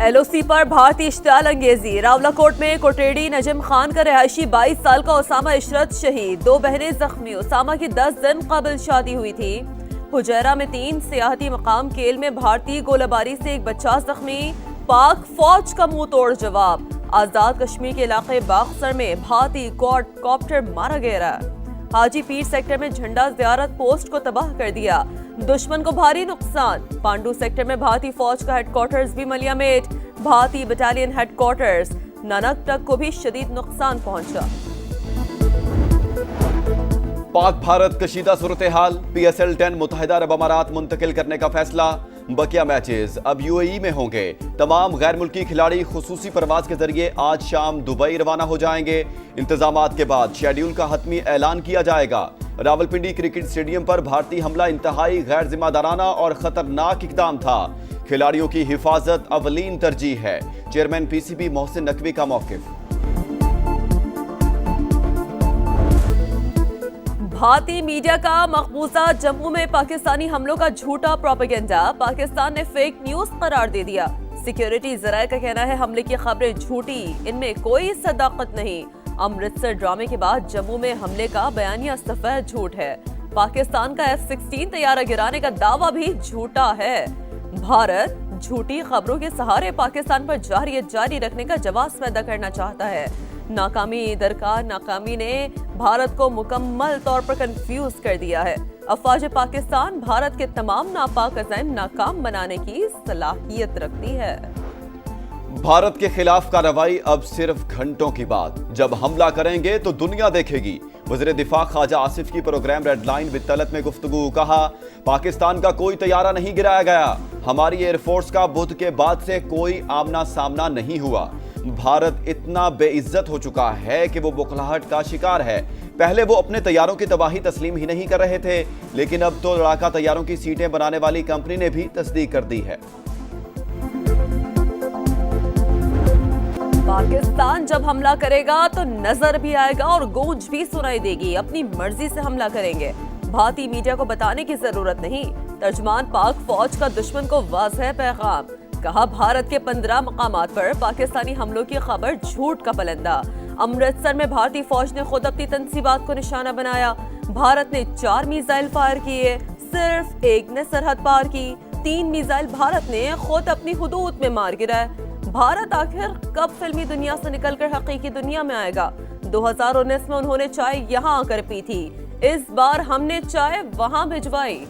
LOC पर भारतीय इश्तियाल अंगेजी। रावलाकोट में कोटेड़ी नजम खान का रहायशी 22 साल का उसामा इशरत शहीद। 2 बहनें जख्मी। उसामा की 10 दिन कबल शादी हुई थी। हुजैरा में 3 सियाहती मकाम केल में भारतीय गोलाबारी से एक बच्चा जख्मी। पाक फौज का मुंह तोड़ जवाब। आजाद कश्मीर के इलाके बागसर में भारतीय क्वाडकॉप्टर मारा गया। हाजी पीर सेक्टर में झंडा ज़ियारत पोस्ट को तबाह कर दिया। दुश्मन को भारी नुकसान। पांडू सेक्टर में भारतीय फौज का हेडक्वार्टर्स भी मलियामेट। भारतीय बटालियन हेडक्वार्टर्स नानकटक को भी शदीद नुकसान पहुंचा। पाक भारत कशीदा सूरत हाल। PSL 10 मुत्तहिदा अरब अमारात मुंतकिल करने का फैसला। बकिया मैचेस अब UAE में होंगे। तमाम गैर मुल्की खिलाड़ी खुसूसी परवाज के जरिए आज शाम दुबई रवाना हो जाएंगे। इंतजामात के बाद शेड्यूल का हतमी ऐलान किया जाएगा। रावलपिंडी क्रिकेट स्टेडियम पर भारतीय हमला इंतहाई गैर जिम्मेदाराना और खतरनाक इक़दाम था। खिलाड़ियों की हिफाजत अवलीन तरजीह है। चेयरमैन PCB मोहसिन नकवी का मौक़िफ़। भारतीय मीडिया का मकबूजा जम्मू में पाकिस्तानी हमलों का झूठा प्रोपेगेंडा पाकिस्तान ने फेक न्यूज करार दे दिया। सिक्योरिटी ज़राए का कहना है हमले की खबरें झूठी, इनमें कोई सदाकत नहीं। अमृतसर ड्रामे के बाद जम्मू में हमले का बयानिया सफेद झूठ है। पाकिस्तान का F-16 तैयारा गिराने का दावा भी झूठा है। भारत झूठी खबरों के सहारे पाकिस्तान पर जारियत जारी रखने का जवाब पैदा करना चाहता है। नाकामी दरकार नाकामी ने भारत को मुकम्मल तौर पर कंफ्यूज कर दिया है। अफवाज पाकिस्तान भारत के तमाम नापाक अज़ाइम नाकाम बनाने की सलाहियत रखती है। भारत के खिलाफ कार्रवाई अब सिर्फ घंटों की बात। जब हमला करेंगे तो दुनिया देखेगी। वज़ीर दिफा ख्वाजा आसिफ की programme red line with Talat में गुफ्तगू। कहा, पाकिस्तान का कोई तैयारा नहीं गिराया गया। हमारी एयरफोर्स का बुध के बाद से कोई आमना सामना नहीं हुआ। भारत इतना बेइज्जत हो चुका है कि वो बुखलाहट का शिकार है। पहले वो अपने तैयारों की तबाही तस्लीम ही नहीं कर रहे थे, लेकिन अब तो लड़ाका तैयारों की सीटें बनाने वाली कंपनी ने भी तस्दीक कर दी है। पाकिस्तान जब हमला करेगा तो नजर भी आएगा और गूंज भी सुनाई देगी। अपनी मर्जी से हमला करेंगे। भारतीय मीडिया को बताने की जरूरत नहीं। तर्जमान पाक फौज का दुश्मन को वाज़ेह पैगाम। कहा, भारत के 15 मकामात पर पाकिस्तानी हमलों की खबर झूठ का पलंदा। अमृतसर में भारतीय फौज ने खुद अपनी तंसीबात को निशाना बनाया। भारत ने 4 मिसाइल फायर किए, सिर्फ एक ने सरहद पार की। 3 मिसाइल भारत ने खुद अपनी हुदूद में मार गिराए। भारत आखिर कब फिल्मी दुनिया से निकलकर हकीकी दुनिया में आएगा? 2019 में उन्होंने चाय यहाँ आकर पी थी, इस बार हमने चाय वहां भिजवाई।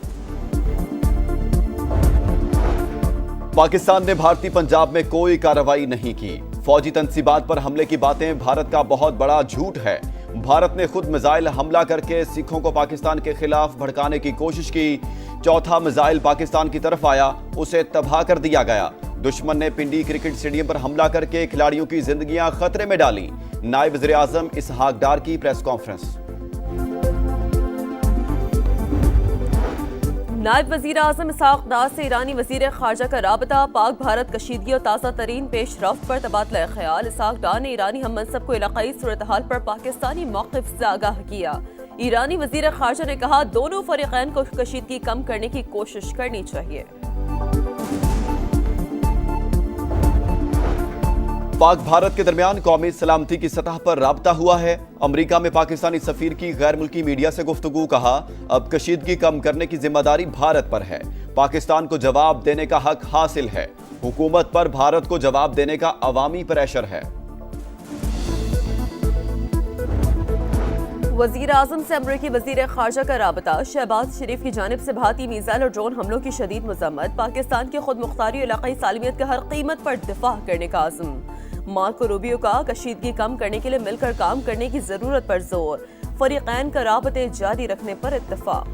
पाकिस्तान ने भारतीय पंजाब में कोई कार्रवाई नहीं की। फौजी तंसीबात पर हमले की बातें भारत का बहुत बड़ा झूठ है। भारत ने खुद मिसाइल हमला करके सिखों को पाकिस्तान के खिलाफ भड़काने की कोशिश की। चौथा मिसाइल पाकिस्तान की तरफ आया, उसे तबाह कर दिया गया। दुश्मन ने पिंडी क्रिकेट स्टेडियम पर हमला करके खिलाड़ियों की जिंदगियां खतरे में डाली। नायब वज़ीर आज़म इसहाक डार की प्रेस कॉन्फ्रेंस। नायब वज़ीर आज़म इसहाक डार से ईरानी वज़ीर ख़ारजा का राबता। पाक भारत कशीदगी और ताज़ा तरीन पेशरफ्त पर तबादला ख्याल। इसहाक डार ने ईरानी हम मनसब को इलाक़ाई सूरत हाल पर पाकिस्तानी मौक़िफ़ से आगाह किया। ईरानी वज़ीर ख़ारजा ने कहा, दोनों फ़रीक़ैन को कशीदगी कम करने की कोशिश करनी चाहिए। पाक भारत के दरमियान कौमी सलामती की सतह पर राबता हुआ है। अमेरिका में पाकिस्तानी सफीर की गैर मुल्की मीडिया से गुफ्तगू। कहा, अब कशीदगी कम करने की जिम्मेदारी भारत पर है। पाकिस्तान को जवाब देने का हक हासिल है। हुकूमत पर भारत को जवाब देने का अवामी प्रेशर है। वज़ीर आज़म से अमरीकी वज़ीर ख़ारजा का राबता। शहबाज शरीफ की जानिब से भारतीय मिसाइल और ड्रोन हमलों की शदीद मज़म्मत। पाकिस्तान की खुद मुख्तारी और इलाक़ाई सालमियत का हर कीमत पर दिफा करने का आज़म। मार्को रूबियो का कशीदगी कम करने के लिए मिलकर काम करने की जरूरत पर जोर। फरीक़ैन का राबते जारी रखने पर इत्तफ़ाक़।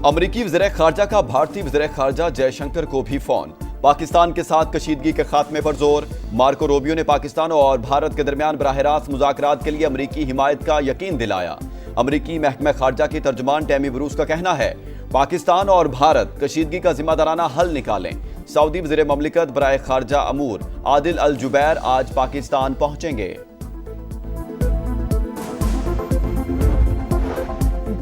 अमरीकी वज़ीर ख़ारजा का भारतीय वज़ीर ख़ारजा जयशंकर को भी फोन। पाकिस्तान के साथ कशीदगी के खात्मे पर जोर। मार्को रूबियो ने पाकिस्तान और भारत के दरमियान बराह रास्त मुज़ाकरात के लिए अमरीकी हिमायत का यकीन दिलाया। अमरीकी महकमा ख़ारजा की तर्जुमान टैमी ब्रूस का कहना है, पाकिस्तान और भारत कशीदगी का जिम्मेदाराना हल निकालें। सऊदी वज़ीर ममलिकत बराए ख़ारजा अमूर आदिल अल जुबैर आज पाकिस्तान पहुंचेंगे।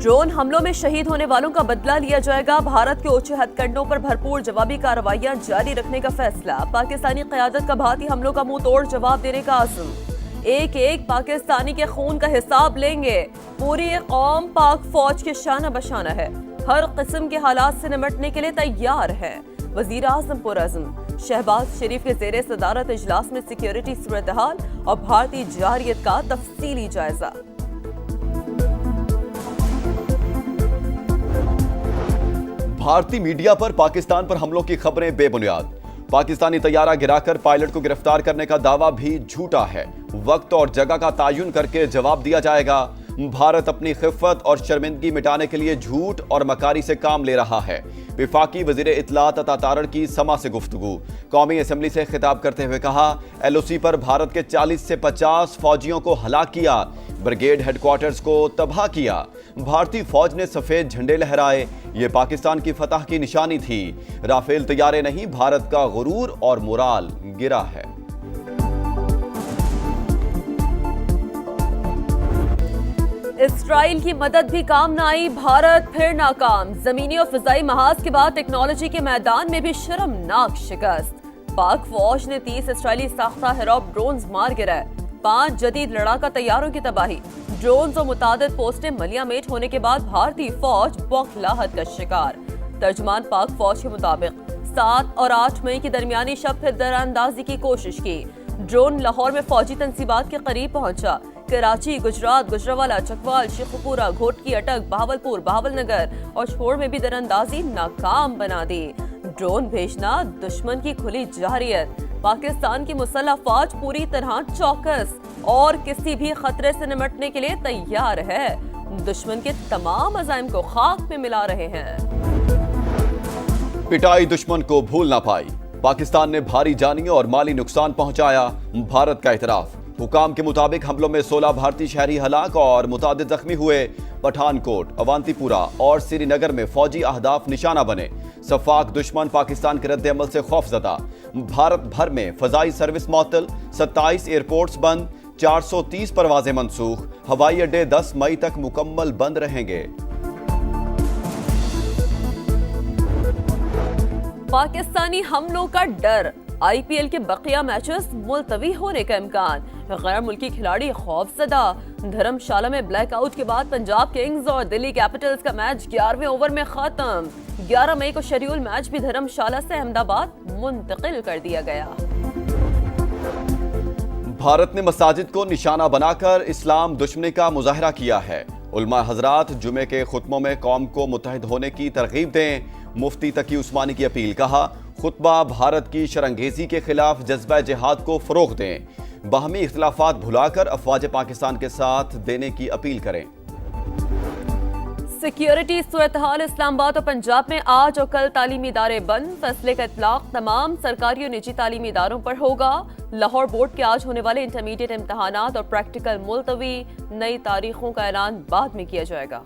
ड्रोन हमलों में शहीद होने वालों का बदला लिया जाएगा। भारत के ऊंचे हथकंडों पर भरपूर जवाबी कार्रवाइयां जारी रखने का फैसला। पाकिस्तानी क़यादत का भारतीय हमलों का मुंह तोड़ जवाब देने का आज़म। एक एक पाकिस्तानी के खून का हिसाब लेंगे। पूरी कौम पाक फौज के शाना बशाना है, हर किस्म के हालात से निपटने के लिए तैयार है। वजीर आज़म पुरअज़्म। शहबाज शरीफ के ज़ेरे सदारत इजलास में सिक्योरिटी सूरत हाल और भारतीय जारियत का तफसीली जायजा। भारतीय मीडिया पर पाकिस्तान पर हमलों की खबरें बेबुनियाद। पाकिस्तानी तैयारा गिराकर पायलट को गिरफ्तार करने का दावा भी झूठा है। वक्त और जगह का तयन करके जवाब दिया जाएगा। भारत अपनी खिफ़त और शर्मिंदगी मिटाने के लिए झूठ और मकारी से काम ले रहा है। विफाकी वज़ीर इत्तलात अता तारड़ की समा से गुफ्तगू। कौमी असम्बली से खिताब करते हुए कहा, LOC पर भारत के 40 से 50 फौजियों को हलाक किया, ब्रिगेड हेडक्वार्टर्स को तबाह किया। भारतीय फौज ने सफेद झंडे लहराए, ये पाकिस्तान की फतह की निशानी थी। राफेल तैयारे नहीं, भारत का गुरूर और मोराल गिरा है। इसराइल की मदद भी काम न आई, भारत फिर नाकाम। जमीनी और फिजाई महाज के बाद टेक्नोलॉजी के मैदान में भी शर्मनाक शिकस्त। पाक फौज ने 30 इसराइली साख्ता हेरॉप ड्रोन्स मार गिराए। 5 जदीद लड़ाका तैयारों की तबाही। ड्रोन्स और मुतादिद पोस्टें मलियामेट होने के बाद भारतीय फौज बौखलाहट का शिकार। तर्जुमान पाक फौज के मुताबिक 7 और 8 मई की दरमियानी शब फिर दरानंदाजी की कोशिश की। ड्रोन लाहौर में फौजी तंसीबात के करीब पहुंचा। कराची, गुजरात, गुजरावाला, चकवाल, शेखुपुरा, घोटकी, अटक, बहावलपुर, बहावलनगर और छोड़ में भी दरअंदाजी नाकाम बना दी। ड्रोन भेजना दुश्मन की खुली जारियत। पाकिस्तान की मुसल्लह फौज पूरी तरह चौकस और किसी भी खतरे से निपटने के लिए तैयार है। दुश्मन के तमाम अज़ाइम को खाक में मिला रहे हैं। पिटाई दुश्मन को भूल ना पाई। पाकिस्तान ने भारी जानी और माली नुकसान पहुंचाया, भारत का इतराफ। हुकाम के मुताबिक हमलों में 16 भारतीय शहरी हलाक और मुतादिद जख्मी हुए। पठानकोट, अवंतीपुरा और श्रीनगर में फौजी अहदाफ निशाना बने। सफाक दुश्मन पाकिस्तान के रद्द अमल से खौफजदा। भारत भर में फजाई सर्विस मअतल, 27 एयरपोर्ट्स बंद, 430 परवाजें मनसूख। हवाई अड्डे 10 मई तक मुकम्मल बंद रहेंगे। पाकिस्तानी हमलों का डर। IPL के बकिया मैचेस मुलतवी होने का इम्कान। गैर मुल्की खिलाड़ी खौफजदा। धर्मशाला में ब्लैकआउट के बाद पंजाब किंग्स और दिल्ली कैपिटल्स का मैच 11वें ओवर में खत्म। 11 मई को शेड्यूल मैच भी धर्मशाला से अहमदाबाद मुंतकिल कर दिया गया। भारत ने मसाजिद को निशाना बनाकर इस्लाम दुश्मनी का मुजाहरा किया है। उलमा हजरात जुमे के खुतबों में कौम को मुत्तहिद होने की तरगीब दें। मुफ्ती तकी उस्मानी की अपील। कहा, खुतबा भारत की शरंगेजी के खिलाफ जज्बा जिहाद को फरोग दें। बाहमी इख्तिलाफात भुलाकर अफवाज पाकिस्तान के साथ देने की अपील करें। सिक्योरिटी सूरत-हाल। इस्लामाबाद और पंजाब में आज और कल तालीमी इदारे बंद। फैसले का इतलाक तमाम सरकारी और निजी तालीमी इदारों पर होगा। लाहौर बोर्ड के आज होने वाले इंटरमीडिएट इम्तहानात और प्रैक्टिकल मुलतवी। नई तारीखों का ऐलान बाद में किया जाएगा।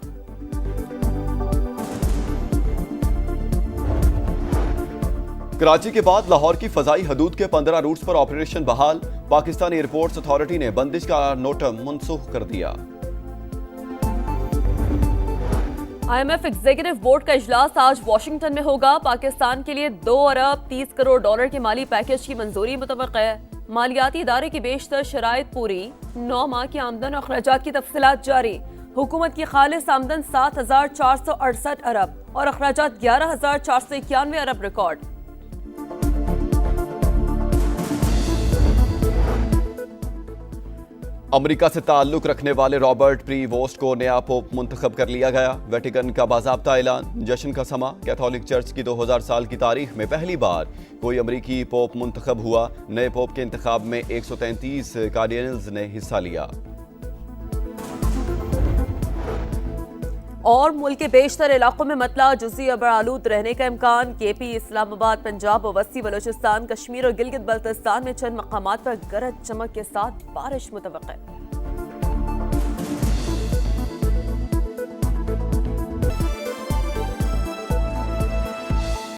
कराची के बाद लाहौर की फजाई हदूद के 15 रूट्स पर ऑपरेशन बहाल। पाकिस्तानी एयरपोर्ट्स अथॉरिटी ने बंदिश का नोटम मनसूख कर दिया। IMF एग्जीक्यूटिव बोर्ड का इजलास आज वाशिंगटन में होगा। पाकिस्तान के लिए 2 अरब 30 करोड़ डॉलर के माली पैकेज की मंजूरी मुतवक्का है। मालियाती इदारे की बेशतर शराइत पूरी। 9 माह की आमदन और अखराजात की तफसीलात जारी। हुकूमत की खालिस आमदन 7,468 अरब और अखराजात 11,491 अरब रिकॉर्ड। अमेरिका से ताल्लुक रखने वाले रॉबर्ट प्रीवोस्ट को नया पोप मुंतखब कर लिया गया। वेटिकन का बाज़ाब्ता ऐलान। जश्न का समा। कैथोलिक चर्च की 2000 साल की तारीख में पहली बार कोई अमेरिकी पोप मुंतखब हुआ। नए पोप के इंतखाब में 133 कार्डिनल्स ने हिस्सा लिया। और मुल्क के बेशतर इलाकों में मतला जुज़ी अबरालूद रहने का इम्कान। KP, इस्लामाबाद, पंजाब, वस्ती बलोचिस्तान, कश्मीर और गिलगित बल्तिस्तान में चंद मकामात पर गरज चमक के साथ बारिश मुतवक्का है।